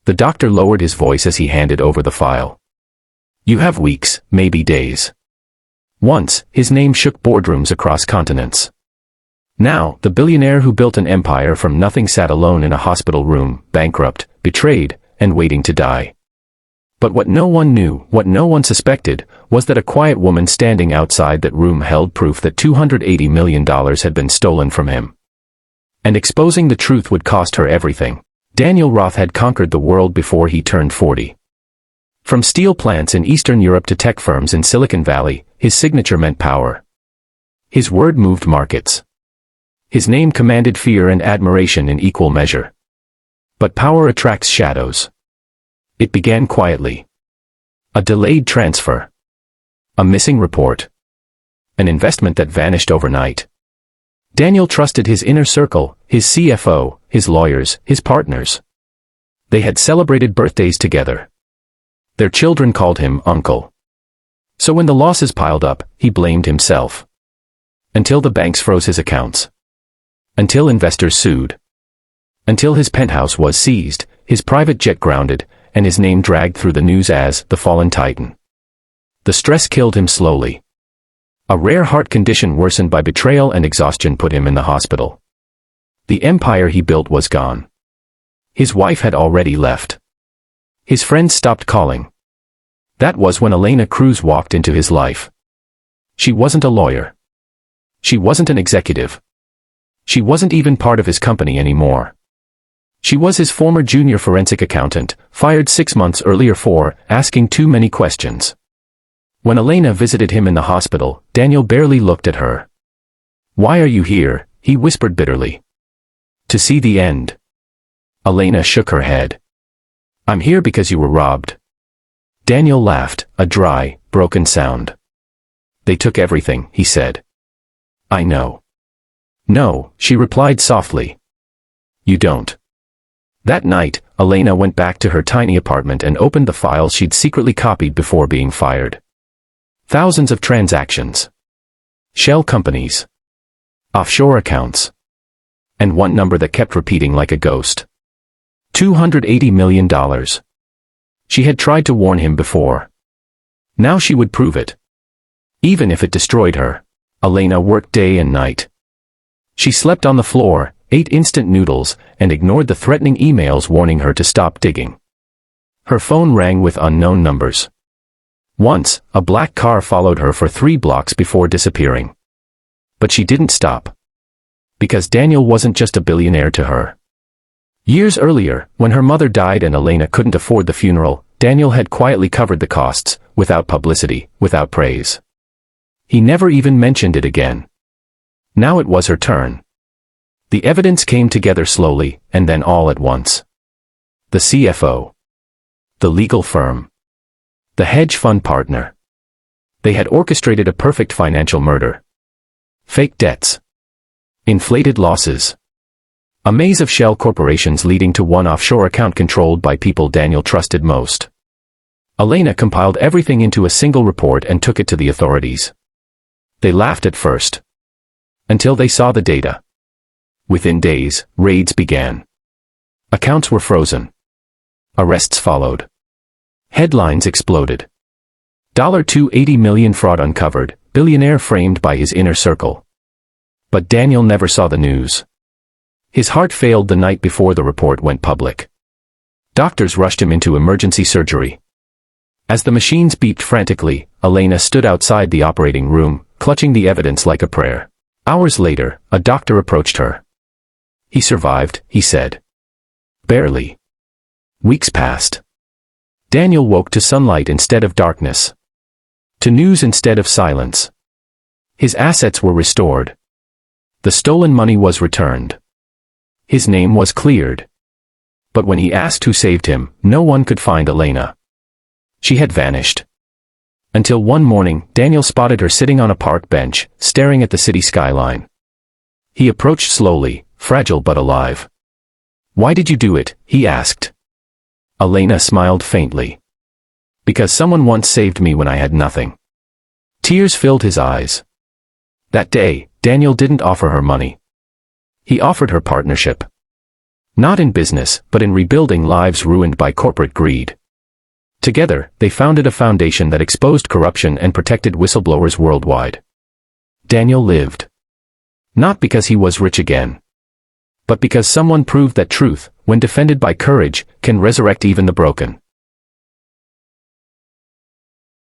The doctor lowered his voice as he handed over the file. You have weeks, maybe days. Once, his name shook boardrooms across continents. Now, the billionaire who built an empire from nothing sat alone in a hospital room, bankrupt, betrayed, and waiting to die. But what no one knew, what no one suspected, was that a quiet woman standing outside that room held proof that $280 million had been stolen from him. And exposing the truth would cost her everything. Daniel Roth had conquered the world before he turned 40. From steel plants in Eastern Europe to tech firms in Silicon Valley, his signature meant power. His word moved markets. His name commanded fear and admiration in equal measure. But power attracts shadows. It began quietly. A delayed transfer. A missing report. An investment that vanished overnight. Daniel trusted his inner circle, his CFO, his lawyers, his partners. They had celebrated birthdays together. Their children called him uncle. So when the losses piled up, he blamed himself. Until the banks froze his accounts. Until investors sued. Until his penthouse was seized, his private jet grounded, and his name dragged through the news as the fallen titan. The stress killed him slowly. A rare heart condition worsened by betrayal and exhaustion put him in the hospital. The empire he built was gone. His wife had already left. His friends stopped calling. That was when Elena Cruz walked into his life. She wasn't a lawyer. She wasn't an executive. She wasn't even part of his company anymore. She was his former junior forensic accountant, fired 6 months earlier for asking too many questions. When Elena visited him in the hospital, Daniel barely looked at her. "Why are you here?" he whispered bitterly. "To see the end." Elena shook her head. "I'm here because you were robbed." Daniel laughed, a dry, broken sound. "They took everything," he said. "I know." "No," she replied softly. "You don't." That night, Elena went back to her tiny apartment and opened the files she'd secretly copied before being fired. Thousands of transactions. Shell companies. Offshore accounts. And one number that kept repeating like a ghost. $280 million. She had tried to warn him before. Now she would prove it. Even if it destroyed her. Elena worked day and night. She slept on the floor, ate instant noodles, and ignored the threatening emails warning her to stop digging. Her phone rang with unknown numbers. Once, a black car followed her for 3 blocks before disappearing. But she didn't stop. Because Daniel wasn't just a billionaire to her. Years earlier, when her mother died and Elena couldn't afford the funeral, Daniel had quietly covered the costs, without publicity, without praise. He never even mentioned it again. Now it was her turn. The evidence came together slowly, and then all at once. The CFO. The legal firm. The hedge fund partner. They had orchestrated a perfect financial murder. Fake debts. Inflated losses. A maze of shell corporations leading to one offshore account controlled by people Daniel trusted most. Elena compiled everything into a single report and took it to the authorities. They laughed at first. Until they saw the data. Within days, raids began. Accounts were frozen. Arrests followed. Headlines exploded. $280 million fraud uncovered, billionaire framed by his inner circle. But Daniel never saw the news. His heart failed the night before the report went public. Doctors rushed him into emergency surgery. As the machines beeped frantically, Elena stood outside the operating room, clutching the evidence like a prayer. Hours later, a doctor approached her. "He survived," he said. "Barely." Weeks passed. Daniel woke to sunlight instead of darkness. To news instead of silence. His assets were restored. The stolen money was returned. His name was cleared. But when he asked who saved him, no one could find Elena. She had vanished. Until one morning, Daniel spotted her sitting on a park bench, staring at the city skyline. He approached slowly, fragile but alive. "Why did you do it?" he asked. Elena smiled faintly. "Because someone once saved me when I had nothing." Tears filled his eyes. That day, Daniel didn't offer her money. He offered her partnership. Not in business, but in rebuilding lives ruined by corporate greed. Together, they founded a foundation that exposed corruption and protected whistleblowers worldwide. Daniel lived. Not because he was rich again, but because someone proved that truth, when defended by courage, can resurrect even the broken.